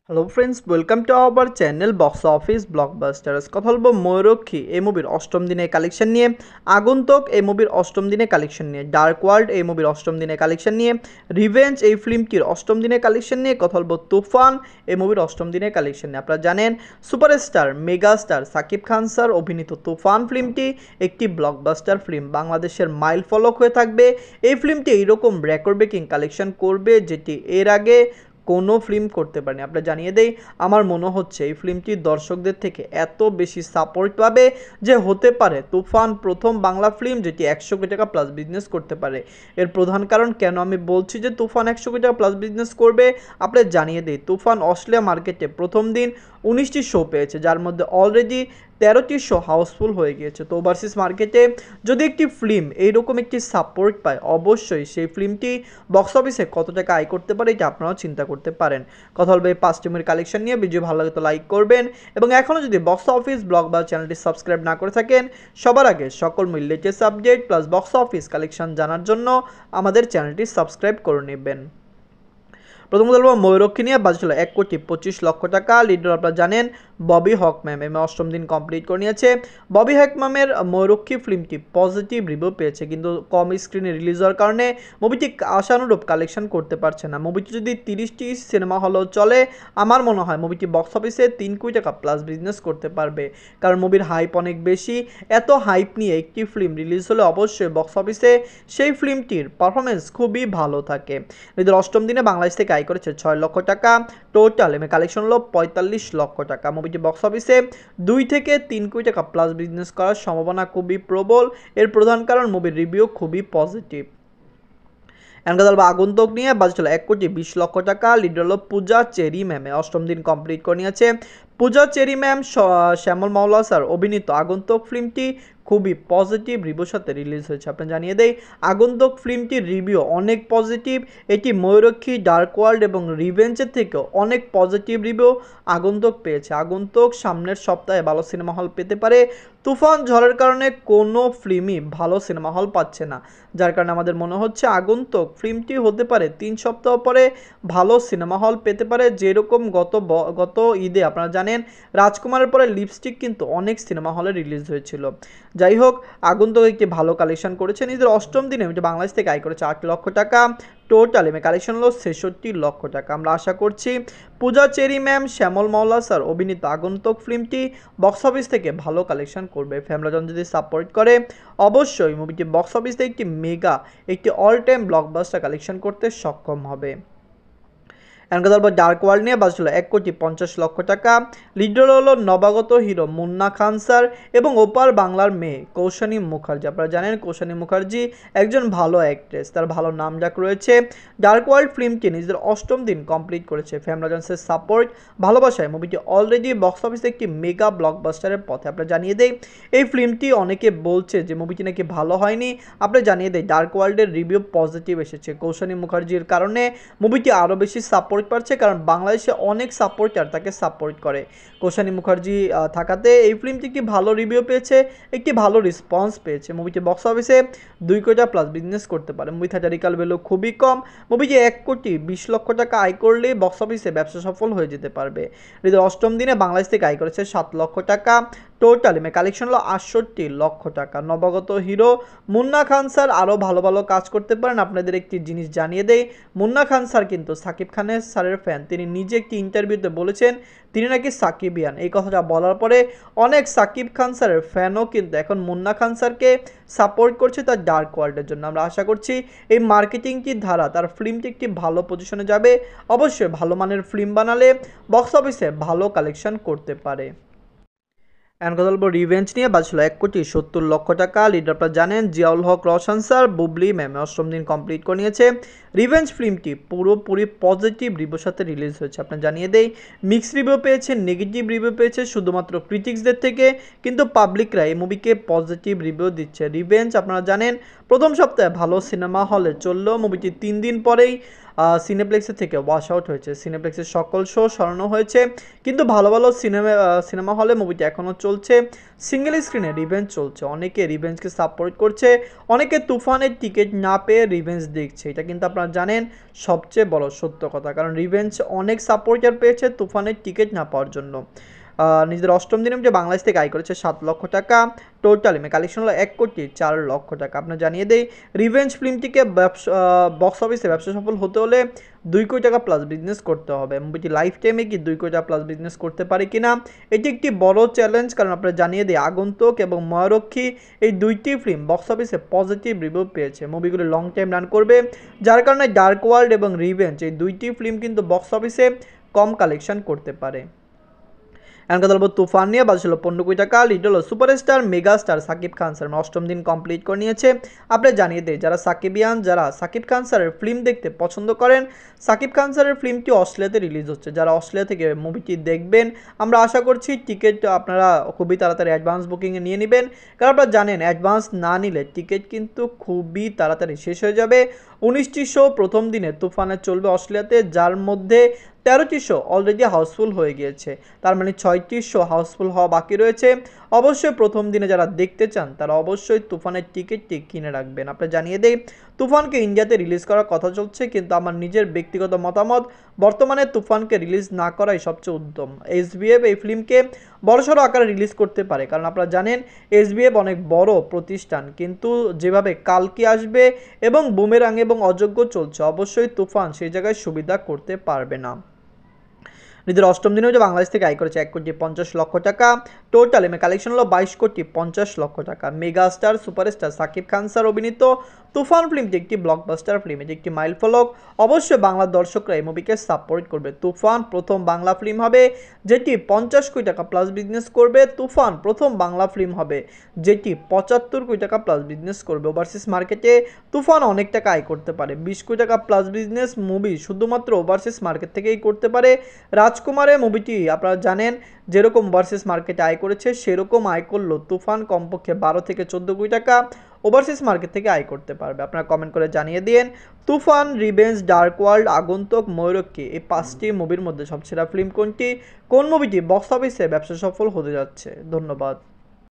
Hello friends, welcome to our channel box office blockbusters. কথা বলবো ময়ূরক্ষী এই মুভির অষ্টম দিনের কালেকশন নিয়ে, আগন্তুক এই মুভির অষ্টম দিনের কালেকশন নিয়ে, ডার্ক ওয়ার্ল্ড এই মুভির অষ্টম দিনের কালেকশন নিয়ে, রিভেঞ্জ এই ফিল্মটির অষ্টম দিনের কালেকশন নিয়ে, কথা বলবো তুফান এই মুভির অষ্টম দিনের কালেকশন নিয়ে। আপনারা জানেন superstar megastar Shakib Khan sir অভিনীত তুফান ফিল্মটি একটি ব্লকবাস্টার ফিল্ম, বাংলাদেশের মাইল ফলক হয়ে থাকবে। এই ফিল্মটি এইরকম রেকর্ড ব্রেকিং কালেকশন করবে যেটি এর আগে কোনো ফিল্ম করতে পারেনি। আপনারা জানিয়ে দেই, আমার মনে হচ্ছে এই ফিল্মটি দর্শকদের থেকে এত বেশি সাপোর্ট পাবে যে হতে পারে তুফান প্রথম বাংলা ফিল্ম যেটি 100 কোটি টাকা প্লাস বিজনেস করতে পারে। এর প্রধান কারণ কেন আমি বলছি যে তুফান 100 কোটি টাকা প্লাস বিজনেস করবে, আপনাদের জানিয়ে দেই তুফান অস্ট্রেলিয়া মার্কেটে প্রথম দিন 19টি শো পেয়েছে, যার মধ্যে অলরেডি 13টি শো হাউসফুল হয়ে গিয়েছে। তো ওভারসিজ মার্কেটে যদি একটি ফিল্ম এইরকম একটি সাপোর্ট পায়, অবশ্যই সেই ফিল্মটি বক্স অফিসে কত টাকা আয় করতে পারে এটা আপনারাও চিন্তা করতে পারেন। কথা বলবে এই 5 টিমের কালেকশন নিয়ে। ভিডিও ভালো লাগে তো লাইক করবেন, এবং এখনও যদি বক্স অফিস ব্লগ বা চ্যানেলটি সাবস্ক্রাইব না করে থাকেন, সবার আগে সকল latest update plus box office collection জানার জন্য আমাদের চ্যানেলটি সাবস্ক্রাইব করে নেবেন। প্রথমত বলবো ময়ূরক্ষী নিয়ে, বাজেট ছিল 1,25,00,000 টাকা। লিডার আপনারা জানেন ববি হক ম্যাম, এম অষ্টম দিন কমপ্লিট করে নিয়েছে। ববি হক ম্যামের ময়ূরক্ষী ফিল্মটি পজিটিভ রিভিউ পেয়েছে, কিন্তু কম স্ক্রিনে রিলিজ হওয়ার কারণে মুভিটি আশানুরূপ কালেকশন করতে পারছে না। মুভিটি যদি 30টি সিনেমা হলেও চলে, আমার মনে হয় মুভিটি বক্স অফিসে 3 কোটি টাকা প্লাস বিজনেস করতে পারবে, কারণ মুভির হাইপ অনেক বেশি। এত হাইপ নিয়ে একটি ফিল্ম রিলিজ হলে অবশ্যই বক্স অফিসে সেই ফিল্মটির পারফরমেন্স খুবই ভালো থাকে। ঈদের অষ্টম দিনে বাংলাদেশ থেকে আয় করেছে 6 লক্ষ টাকা। টোটাল কালেকশন হলো 45 লক্ষ টাকা। মুভিটি বক্স অফিসে 2 থেকে 3 কোটি টাকা প্লাস বিজনেস করার সম্ভাবনা খুবই প্রবল। এর প্রধান কারণ মুভির রিভিউ খুবই পজিটিভ। এনকাদাল বা আগন্তুক নিয়ে, বাজেট হলো 1,20,00,000 টাকা। লিডার হলো পূজা চেরি ম্যামে অষ্টম দিন কমপ্লিট করে নিয়েছে। পূজা চেরি ম্যাম শ্যামল মাওলা স্যার অভিনীত আগন্তুক ফিল্মটি খুবই পজিটিভ রিভিউর সাথে রিলিজ হয়েছে। আপনি জানিয়ে দেই আগন্তুক ফিল্মটির রিভিউ অনেক পজিটিভ। এটি ময়ূরক্ষী, ডার্ক ওয়ার্ল্ড এবং রিভেঞ্জের থেকেও অনেক পজিটিভ রিভিউ আগন্তুক পেয়েছে। আগন্তুক সামনের সপ্তাহে ভালো সিনেমা হল পেতে পারে। তুফান ঝড়ের কারণে কোনো ফিল্মই ভালো সিনেমা হল পাচ্ছে না, যার কারণে আমাদের মনে হচ্ছে আগন্তুক ফিল্মটি হতে পারে 3 সপ্তাহ পরে ভালো সিনেমা হল পেতে পারে। যেরকম গত ঈদে আপনারা জানেন রাজকুমারের পরে লিপস্টিক কিন্তু অনেক সিনেমা হলে রিলিজ হয়েছিল। যাই হোক, আগন্তুক একটি ভালো কালেকশন করেছে। নিজের অষ্টম দিনে এটি বাংলাদেশ থেকে আয় করেছে 8 লক্ষ টাকা। টোটাল কালেকশন হলো 66 লক্ষ টাকা। আমরা আশা করছি পূজা চেরি ম্যাম, শ্যামল মাওলা স্যার অভিনীত আগন্তুক ফিল্মটি বক্স অফিস থেকে ভালো কালেকশন করবে। ফ্যামিলিজন যদি সাপোর্ট করে, অবশ্যই মুভিটি বক্স অফিসে একটি অল টাইম ব্লকবাস্টার কালেকশন করতে সক্ষম হবে। এনকাদাল ডার্ক ওয়ার্ল্ড নিয়ে, বাজেট ছিল 1,50,00,000 টাকা। লিডার হলো নবাগত হিরো মুন্না খান স্যার এবং ওপার বাংলার মেয়ে কৌশানী মুখার্জি। আপনারা জানেন কৌশানী মুখার্জি একজন ভালো অ্যাক্ট্রেস, তার ভালো নামডাক রয়েছে। ডার্ক ওয়ার্ল্ড ফিল্মটি নিজেদের অষ্টম দিন কমপ্লিট করেছে। ফ্যামিলিজন্সের সাপোর্ট ভালোবাসায় মুভিটি অলরেডি বক্স অফিসে একটি মেগা ব্লকবাস্টারের পথে। আপনারা জানিয়ে দেই এই ফিল্মটি অনেকে বলছে যে মুভিটি নাকি ভালো হয়নি। আপনারা জানিয়ে দেই ডার্ক ওয়ার্ল্ডের রিভিউ পজিটিভ এসেছে। কৌশানী মুখার্জির কারণে মুভিটি আরও বেশি সাপোর্ট পাচ্ছে, কারণ বাংলাদেশে অনেক সাপোর্টার তাকে সাপোর্ট করে। কৌশানী মুখার্জি থাকাতে এই ফিল্মটি একটি ভালো রিভিউ পেয়েছে, একটি ভালো রেসপন্স পেয়েছে। মুভিটি বক্স অফিসে 2 কোটি টাকা প্লাস বিজনেস করতে পারে। মুভি থিয়েটারিক্যাল ভ্যালু খুবই কম। মুভিটি 1,20,00,000 টাকা আয় করলে বক্স অফিসে ব্যবসা সফল হয়ে যেতে পারবে। ঈদের অষ্টম দিনে বাংলাদেশ থেকে আয় করেছে 7 লক্ষ টাকা। টোটাল কালেকশন হলো 68 লক্ষ টাকা। নবাগত হিরো মুন্না খান স্যার আরও ভালো ভালো কাজ করতে পারেন। আপনাদের একটি জিনিস জানিয়ে দেই, মুন্না খান স্যার কিন্তু সাকিব খানের স্যারের ফ্যান। তিনি নিজে একটি ইন্টারভিউতে বলেছেন তিনি নাকি সাকিবিয়ান। এই কথাটা বলার পরে অনেক সাকিব খান স্যারের ফ্যানও কিন্তু এখন মুন্না খান স্যারকে সাপোর্ট করছে তার ডার্ক ওয়ার্ল্ডের জন্য। আমরা আশা করছি এই মার্কেটিংটির ধারা তার ফিল্মটি একটি ভালো পজিশনে যাবে। অবশ্যই ভালো মানের ফিল্ম বানালে বক্স অফিসে ভালো কালেকশন করতে পারে। এখন কথা বলবো রিভেঞ্জ নিয়ে, বাজেট ছিল 1,70,00,000 টাকা। লিডার আপনারা জানেন জিয়াউল হক রওশন স্যার, বুবলি ম্যামে অষ্টম দিন কমপ্লিট করে নিয়েছে। রিভেঞ্জ ফিল্মটি পুরোপুরি পজিটিভ রিভিউর সাথে রিলিজ হয়েছে। আপনার জানিয়ে দেই মিক্স রিভিউ পেয়েছে, নেগেটিভ রিভিউ পেয়েছে শুধুমাত্র ক্রিটিক্সদের থেকে, কিন্তু পাবলিকরা এই মুভিকে পজিটিভ রিভিউ দিচ্ছে। রিভেঞ্জ আপনারা জানেন প্রথম সপ্তাহে ভালো সিনেমা হলে চললেও মুভিটি 3 দিন পরেই সিনেপ্লেক্সের থেকে ওয়াশ আউট হয়েছে। সিনেপ্লেক্সের সকল শো সরানো হয়েছে, কিন্তু ভালো ভালো সিনেমা হলে মুভিটি এখনও চলছে। সিঙ্গেল স্ক্রিনে রিভেঞ্জ চলছে, অনেকে রিভেঞ্জকে সাপোর্ট করছে, অনেকে তুফানের টিকিট না পেয়ে রিভেঞ্জ দেখছে। এটা কিন্তু আপনারা জানেন সবচেয়ে বড় সত্য কথা, কারণ রিভেঞ্জ অনেক সাপোর্টার পেয়েছে তুফানের টিকিট না পাওয়ার জন্য। নিজেদের অষ্টম দিনে যে বাংলাদেশ থেকে আয় করেছে 7 লক্ষ টাকা, টোটাল কালেকশন হলো 1,04,00,000 টাকা। আপনার জানিয়ে দেই, রিভেঞ্জ ফিল্মটিকে বক্স অফিসে ব্যবসা সফল হতে হলে 2 কোটি টাকা প্লাস বিজনেস করতে হবে। মুভিটি লাইফ টাইমে কি 2 কোটি টাকা প্লাস বিজনেস করতে পারে কিনা, এটি একটি বড় চ্যালেঞ্জ। কারণ আপনারা জানিয়ে দিই, আগন্তুক এবং ময়ূরক্ষী এই দুইটি ফিল্ম বক্স অফিসে পজিটিভ রিভিউ পেয়েছে। মুভিগুলো লং টাইম রান করবে, যার কারণে ডার্ক ওয়ার্ল্ড এবং রিভেঞ্জ এই দুইটি ফিল্ম কিন্তু বক্স অফিসে কম কালেকশন করতে পারে। এখন কথা বলবো তুফান নিয়ে। বাজে ছিল 15 কোটি টাকা। লিড হলো superstar megastar Shakib Khan sir, অষ্টম দিন কমপ্লিট করে নিয়েছে। আপনি জানিয়ে দেয়, যারা সাকিবিয়ান, যারা সাকিব খান স্যারের ফিল্ম দেখতে পছন্দ করেন, সাকিব খান স্যারের ফিল্মটি অস্ট্রেলিয়াতে রিলিজ হচ্ছে। যারা অস্ট্রেলিয়া থেকে মুভিটি দেখবেন, আমরা আশা করছি টিকিট আপনারা খুবই তাড়াতাড়ি অ্যাডভান্স বুকিংয়ে নিয়ে নেবেন। কারণ আপনারা জানেন অ্যাডভান্স না নিলে টিকিট কিন্তু খুবই তাড়াতাড়ি শেষ হয়ে যাবে। 19টি শো প্রথম দিনে তুফানে চলবে অস্ট্রেলিয়াতে, যার মধ্যে 13টি শো অলরেডি হাউসফুল হয়ে গিয়েছে। তার মানে 6টি শো হাউসফুল হওয়া বাকি রয়েছে। অবশ্যই প্রথম দিনে যারা দেখতে চান তারা অবশ্যই তুফানের টিকিটটি কিনে রাখবেন। আপনি জানিয়ে দেই, তুফানকে ইন্ডিয়াতে রিলিজ করার কথা চলছে, কিন্তু আমার নিজের ব্যক্তিগত মতামত, বর্তমানে তুফানকে রিলিজ না করাই সবচেয়ে উত্তম। এসবিএফ এই ফিল্মকে বড়সড় আকারে রিলিজ করতে পারে, কারণ আপনারা জানেন এসবিএফ অনেক বড় প্রতিষ্ঠান, কিন্তু যেভাবে কালকি আসবে এবং বুমেরাং এবং অযোগ্য চলছে, অবশ্যই তুফান সেই জায়গায় সুবিধা করতে পারবে না। নিজের অষ্টম দিনেও যে বাংলাদেশ থেকে আয় করেছে 1,50,00,000 টাকা। টোটাল কালেকশন হলো 22,50,00,000 টাকা। Megastar superstar Shakib Khan sir অভিনীত তুফান ফিল্মটি একটি ব্লকবাস্টার ফিল্ম, এটি একটি মাইল ফলক। অবশ্যই বাংলার দর্শকরা এই মুভিকে সাপোর্ট করবে। তুফান প্রথম বাংলা ফিল্ম হবে যেটি 50 কোটি টাকা প্লাস বিজনেস করবে। তুফান প্রথম বাংলা ফিল্ম হবে যেটি 75 কোটি টাকা প্লাস বিজনেস করবে। ওভারসিজ মার্কেটে তুফান অনেক টাকা আয় করতে পারে। 20 কোটি টাকা প্লাস বিজনেস মুভি শুধুমাত্র ওভারসিজ মার্কেট থেকেই করতে পারে। রাজকুমারের মুভিটি আপনারা জানেন যেরকম ওভারসিজ মার্কেটে আয় করেছে, সেরকম আয় করলো তুফান কমপক্ষে 12 থেকে 14 কোটি টাকা ওভারসিজ মার্কেট থেকে আয় করতে পারবে। আপনারা কমেন্ট করে জানিয়ে দিন, তুফান, রিভেঞ্জ, ডার্ক ওয়ার্ল্ড, আগন্তুক, ময়ূরক্ষী এই 5টি মুভির মধ্যে সবচেয়ে ফিল্ম কোনটি, কোন মুভিটি বক্স অফিসে ব্যবসা সফল হতে যাচ্ছে। ধন্যবাদ।